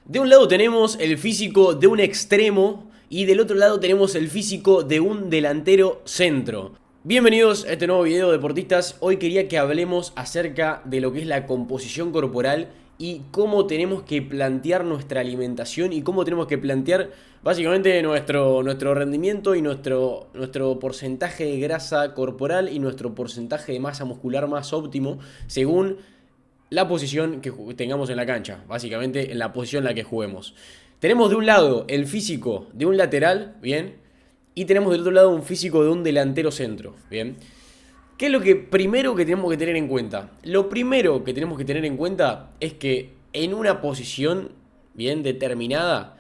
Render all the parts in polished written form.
De un lado tenemos el físico de un extremo y del otro lado tenemos el físico de un delantero centro. Bienvenidos a este nuevo video, deportistas. Hoy quería que hablemos acerca de lo que es la composición corporal y cómo tenemos que plantear nuestra alimentación y cómo tenemos que plantear básicamente nuestro rendimiento y nuestro porcentaje de grasa corporal y nuestro porcentaje de masa muscular más óptimo según la posición que tengamos en la cancha, básicamente en la posición en la que juguemos. Tenemos de un lado el físico de un lateral, ¿bien? Y tenemos del otro lado un físico de un delantero centro, ¿bien? ¿Qué es lo que primero que tenemos que tener en cuenta? Lo primero que tenemos que tener en cuenta es que en una posición bien determinada,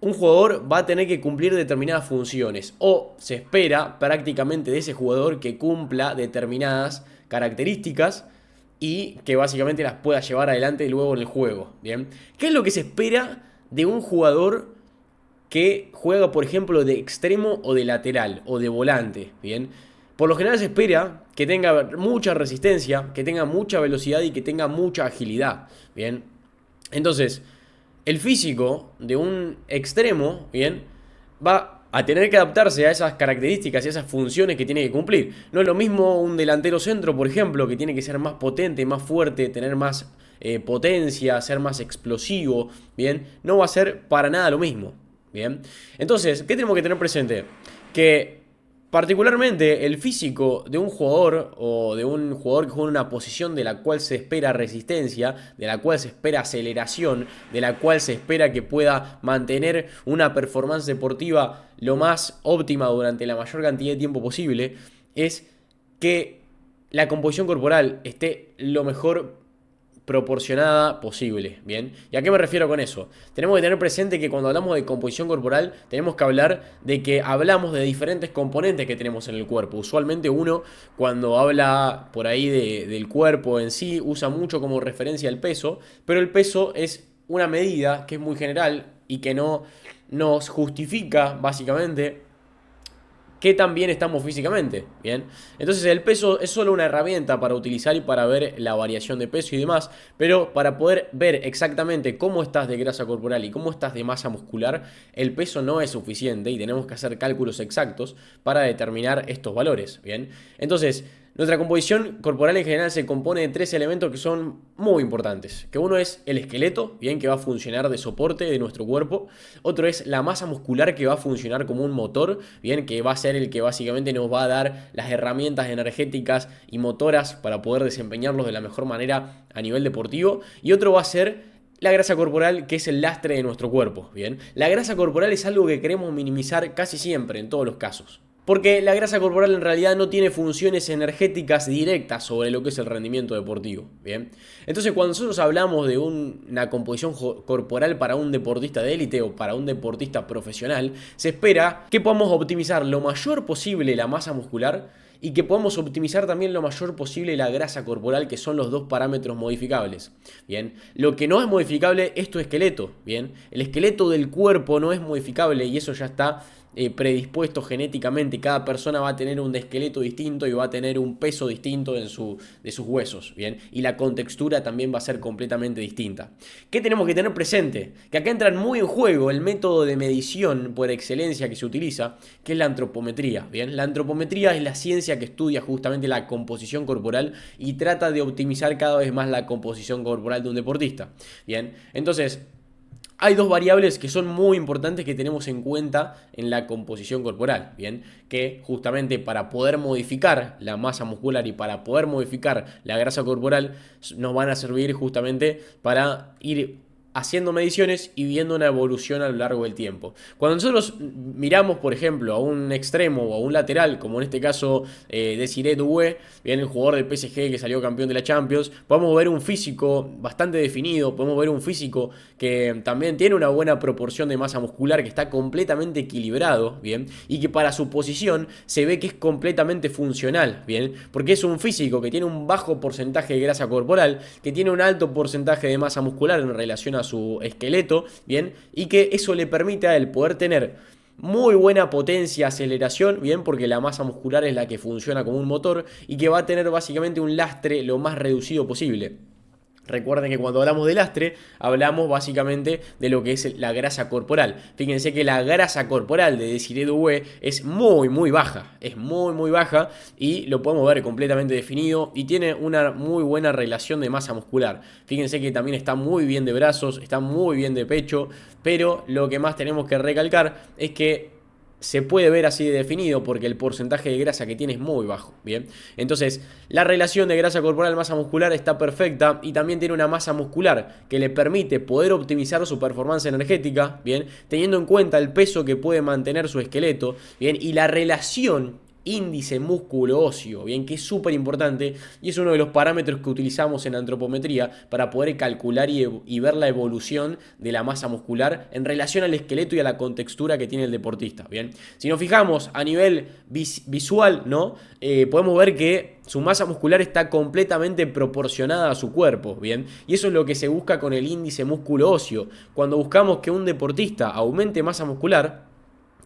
un jugador va a tener que cumplir determinadas funciones o se espera prácticamente de ese jugador que cumpla determinadas características y que básicamente las pueda llevar adelante luego en el juego, ¿bien? ¿Qué es lo que se espera de un jugador que juega, por ejemplo, de extremo o de lateral o de volante, ¿bien? Por lo general se espera que tenga mucha resistencia, que tenga mucha velocidad y que tenga mucha agilidad, ¿bien? Entonces, el físico de un extremo, ¿bien? Va a tener que adaptarse a esas características y a esas funciones que tiene que cumplir. No es lo mismo un delantero centro, por ejemplo, que tiene que ser más potente, más fuerte, tener más potencia, ser más explosivo, ¿bien? No va a ser para nada lo mismo, ¿bien? Entonces, ¿qué tenemos que tener presente? Que particularmente el físico de un jugador o de un jugador que juega en una posición de la cual se espera resistencia, de la cual se espera aceleración, de la cual se espera que pueda mantener una performance deportiva lo más óptima durante la mayor cantidad de tiempo posible, es que la composición corporal esté lo mejor proporcionada posible, ¿bien? ¿Y a qué me refiero con eso? Tenemos que tener presente que cuando hablamos de composición corporal tenemos que hablar de que hablamos de diferentes componentes que tenemos en el cuerpo. Usualmente uno cuando habla por ahí del cuerpo en sí usa mucho como referencia el peso, pero el peso es una medida que es muy general y que no nos justifica básicamente qué tan bien estamos físicamente, ¿bien? Entonces el peso es solo una herramienta para utilizar y para ver la variación de peso y demás, pero para poder ver exactamente cómo estás de grasa corporal y cómo estás de masa muscular, el peso no es suficiente y tenemos que hacer cálculos exactos para determinar estos valores, ¿bien? Entonces, nuestra composición corporal en general se compone de tres elementos que son muy importantes. Que uno es el esqueleto, bien, que va a funcionar de soporte de nuestro cuerpo. Otro es la masa muscular, que va a funcionar como un motor, bien, que va a ser el que básicamente nos va a dar las herramientas energéticas y motoras para poder desempeñarlos de la mejor manera a nivel deportivo. Y otro va a ser la grasa corporal, que es el lastre de nuestro cuerpo, bien. La grasa corporal es algo que queremos minimizar casi siempre, en todos los casos. Porque la grasa corporal en realidad no tiene funciones energéticas directas sobre lo que es el rendimiento deportivo, ¿bien? Entonces cuando nosotros hablamos de una composición corporal para un deportista de élite o para un deportista profesional, se espera que podamos optimizar lo mayor posible la masa muscular y que podamos optimizar también lo mayor posible la grasa corporal, que son los dos parámetros modificables, ¿bien? Lo que no es modificable es tu esqueleto, ¿bien? El esqueleto del cuerpo no es modificable y eso ya está predispuesto genéticamente. Cada persona va a tener un esqueleto distinto y va a tener un peso distinto de sus huesos, ¿bien? Y la contextura también va a ser completamente distinta. ¿Qué tenemos que tener presente? Que acá entra muy en juego el método de medición por excelencia que se utiliza, que es la antropometría, ¿bien? La antropometría es la ciencia que estudia justamente la composición corporal y trata de optimizar cada vez más la composición corporal de un deportista, ¿bien? Entonces, hay dos variables que son muy importantes que tenemos en cuenta en la composición corporal, ¿bien? Que justamente para poder modificar la masa muscular y para poder modificar la grasa corporal nos van a servir justamente para ir haciendo mediciones y viendo una evolución a lo largo del tiempo. Cuando nosotros miramos, por ejemplo, a un extremo o a un lateral, como en este caso Desiré Doué, bien, el jugador del PSG que salió campeón de la Champions, podemos ver un físico bastante definido, podemos ver un físico que también tiene una buena proporción de masa muscular, que está completamente equilibrado, bien, y que para su posición se ve que es completamente funcional, bien, porque es un físico que tiene un bajo porcentaje de grasa corporal, que tiene un alto porcentaje de masa muscular en relación a su esqueleto, bien, y que eso le permite a él poder tener muy buena potencia, aceleración, bien, porque la masa muscular es la que funciona como un motor y que va a tener básicamente un lastre lo más reducido posible. Recuerden que cuando hablamos de lastre, hablamos básicamente de lo que es la grasa corporal. Fíjense que la grasa corporal de Desiree Doué es muy baja. Es muy baja y lo podemos ver completamente definido y tiene una muy buena relación de masa muscular. Fíjense que también está muy bien de brazos, está muy bien de pecho, pero lo que más tenemos que recalcar es que se puede ver así de definido porque el porcentaje de grasa que tiene es muy bajo, ¿bien? Entonces, la relación de grasa corporal masa muscular está perfecta y también tiene una masa muscular que le permite poder optimizar su performance energética, ¿bien? Teniendo en cuenta el peso que puede mantener su esqueleto, ¿bien? Y la relación índice músculo óseo, bien, que es súper importante y es uno de los parámetros que utilizamos en antropometría para poder calcular y ver la evolución de la masa muscular en relación al esqueleto y a la contextura que tiene el deportista, bien. Si nos fijamos a nivel visual, ¿no? Podemos ver que su masa muscular está completamente proporcionada a su cuerpo, bien, y eso es lo que se busca con el índice músculo óseo. Cuando buscamos que un deportista aumente masa muscular,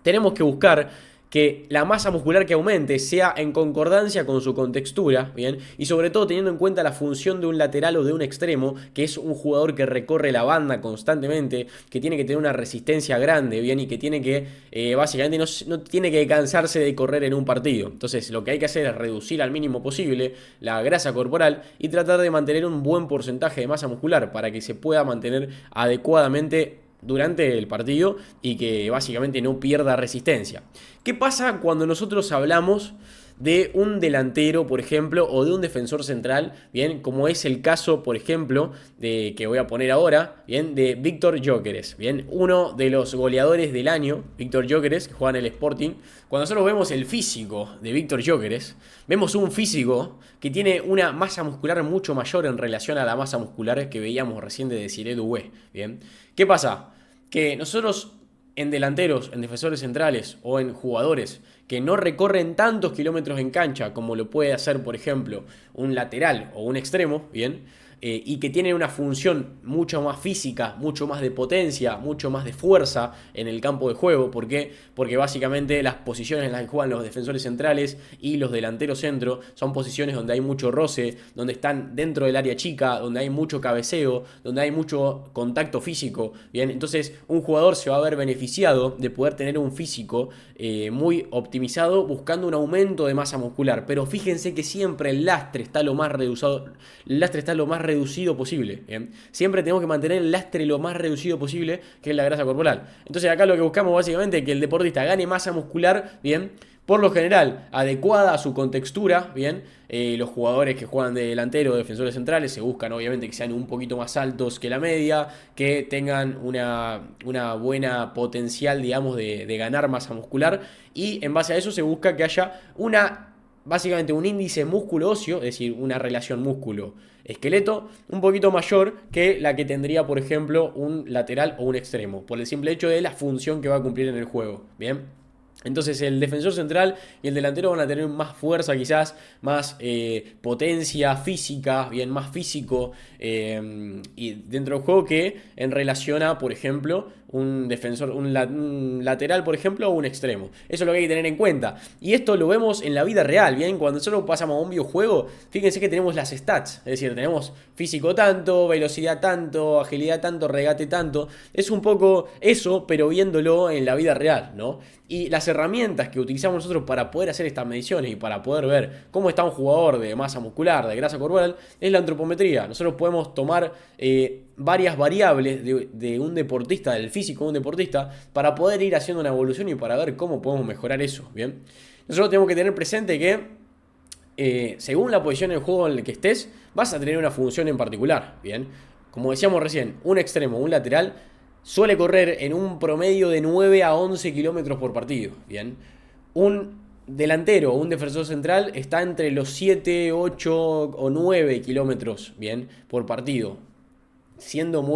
tenemos que buscar que la masa muscular que aumente sea en concordancia con su contextura, ¿bien? Y sobre todo teniendo en cuenta la función de un lateral o de un extremo, que es un jugador que recorre la banda constantemente, que tiene que tener una resistencia grande, ¿bien? Y que tiene que, básicamente, no tiene que cansarse de correr en un partido. Entonces, lo que hay que hacer es reducir al mínimo posible la grasa corporal y tratar de mantener un buen porcentaje de masa muscular para que se pueda mantener adecuadamente durante el partido y que básicamente no pierda resistencia. ¿Qué pasa cuando nosotros hablamos de un delantero, por ejemplo, o de un defensor central, bien, como es el caso, por ejemplo, de que voy a poner ahora, bien, de Víctor Gyökeres, bien, uno de los goleadores del año, Víctor Gyökeres, que juega en el Sporting? Cuando nosotros vemos el físico de Víctor Gyökeres, vemos un físico que tiene una masa muscular mucho mayor en relación a la masa muscular que veíamos recién de Desiree Doué, bien. ¿Qué pasa? Que nosotros en delanteros, en defensores centrales o en jugadores que no recorren tantos kilómetros en cancha como lo puede hacer, por ejemplo, un lateral o un extremo, ¿bien? Y que tienen una función mucho más física, mucho más de potencia, mucho más de fuerza en el campo de juego. ¿Por qué? Porque básicamente las posiciones en las que juegan los defensores centrales y los delanteros centro son posiciones donde hay mucho roce, donde están dentro del área chica, donde hay mucho cabeceo, donde hay mucho contacto físico. Bien, entonces un jugador se va a ver beneficiado de poder tener un físico muy optimizado buscando un aumento de masa muscular. Pero fíjense que siempre el lastre está lo más reducido posible, ¿bien? Siempre tenemos que mantener el lastre lo más reducido posible, que es la grasa corporal. Entonces acá lo que buscamos básicamente es que el deportista gane masa muscular, ¿bien? Por lo general, adecuada a su contextura, ¿bien? Los jugadores que juegan de delantero o defensores centrales se buscan obviamente que sean un poquito más altos que la media, que tengan una buena potencial, digamos, de ganar masa muscular, y en base a eso se busca que haya básicamente un índice músculo óseo, es decir, una relación músculo-esqueleto un poquito mayor que la que tendría, por ejemplo, un lateral o un extremo, por el simple hecho de la función que va a cumplir en el juego, ¿bien? Entonces el defensor central y el delantero van a tener más fuerza, quizás más potencia física, bien, más físico y dentro del juego que en relación a, por ejemplo, un defensor, un lateral, por ejemplo, o un extremo. Eso es lo que hay que tener en cuenta. Y esto lo vemos en la vida real, bien. Cuando nosotros pasamos a un videojuego, fíjense que tenemos las stats. Es decir, tenemos físico tanto, velocidad tanto, agilidad tanto, regate tanto. Es un poco eso, pero viéndolo en la vida real, ¿no? Y las herramientas que utilizamos nosotros para poder hacer estas mediciones y para poder ver cómo está un jugador de masa muscular, de grasa corporal, es la antropometría. Nosotros podemos tomar varias variables de un deportista, del físico de un deportista, para poder ir haciendo una evolución y para ver cómo podemos mejorar eso, ¿bien? Nosotros tenemos que tener presente que según la posición en el juego en el que estés, vas a tener una función en particular, ¿bien? Como decíamos recién, un extremo, un lateral suele correr en un promedio de 9 a 11 kilómetros por partido, ¿bien? Un delantero o un defensor central está entre los 7, 8 o 9 kilómetros, ¿bien? Por partido, siendo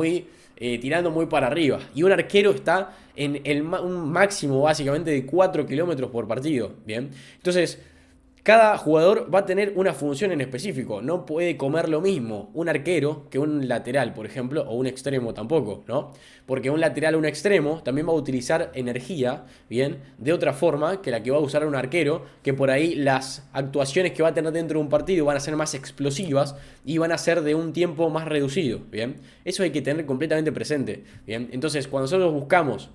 tirando muy para arriba. Y un arquero está en un máximo básicamente de 4 kilómetros por partido, ¿bien? Entonces, Cada jugador va a tener una función en específico. No puede comer lo mismo un arquero que un lateral, por ejemplo, o un extremo tampoco, ¿no? Porque un lateral o un extremo también va a utilizar energía, ¿bien? De otra forma que la que va a usar un arquero, que por ahí las actuaciones que va a tener dentro de un partido van a ser más explosivas y van a ser de un tiempo más reducido, ¿bien? Eso hay que tener completamente presente, ¿bien? Entonces, cuando nosotros buscamos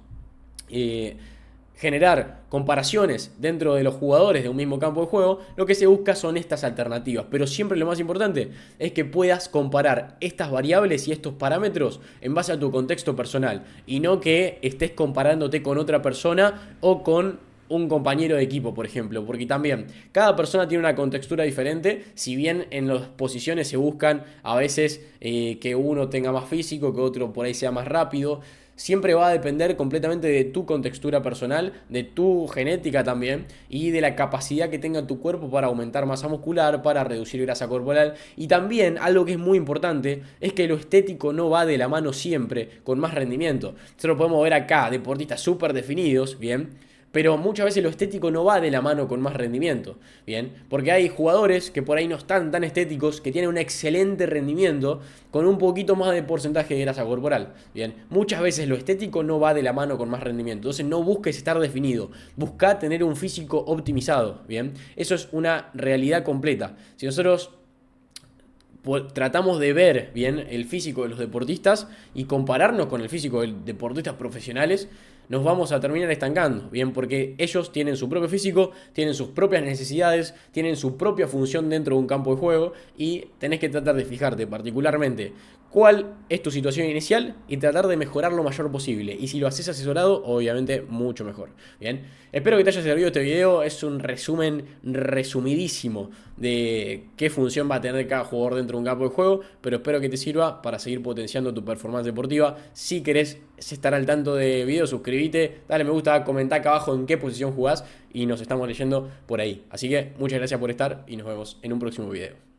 generar comparaciones dentro de los jugadores de un mismo campo de juego, lo que se busca son estas alternativas. Pero siempre lo más importante es que puedas comparar estas variables y estos parámetros en base a tu contexto personal y no que estés comparándote con otra persona o con un compañero de equipo, por ejemplo, porque también cada persona tiene una contextura diferente, si bien en las posiciones se buscan a veces que uno tenga más físico, que otro por ahí sea más rápido. Siempre va a depender completamente de tu contextura personal, de tu genética también y de la capacidad que tenga tu cuerpo para aumentar masa muscular, para reducir grasa corporal. Y también algo que es muy importante es que lo estético no va de la mano siempre con más rendimiento. Nosotros podemos ver acá deportistas súper definidos, bien, pero muchas veces lo estético no va de la mano con más rendimiento, ¿bien? Porque hay jugadores que por ahí no están tan estéticos, que tienen un excelente rendimiento con un poquito más de porcentaje de grasa corporal, ¿bien? Muchas veces lo estético no va de la mano con más rendimiento, entonces no busques estar definido, busca tener un físico optimizado, ¿bien? Eso es una realidad completa. Si nosotros tratamos de ver bien el físico de los deportistas y compararnos con el físico de deportistas profesionales, nos vamos a terminar estancando, bien, porque ellos tienen su propio físico, tienen sus propias necesidades, tienen su propia función dentro de un campo de juego y tenés que tratar de fijarte particularmente cuál es tu situación inicial y tratar de mejorar lo mayor posible. Y si lo haces asesorado, obviamente mucho mejor. Bien, espero que te haya servido este video. Es un resumen resumidísimo de qué función va a tener cada jugador dentro de un campo de juego, pero espero que te sirva para seguir potenciando tu performance deportiva. Si querés estar al tanto de videos, suscríbete, dale me gusta, comenta acá abajo en qué posición jugás y nos estamos leyendo por ahí. Así que muchas gracias por estar y nos vemos en un próximo video.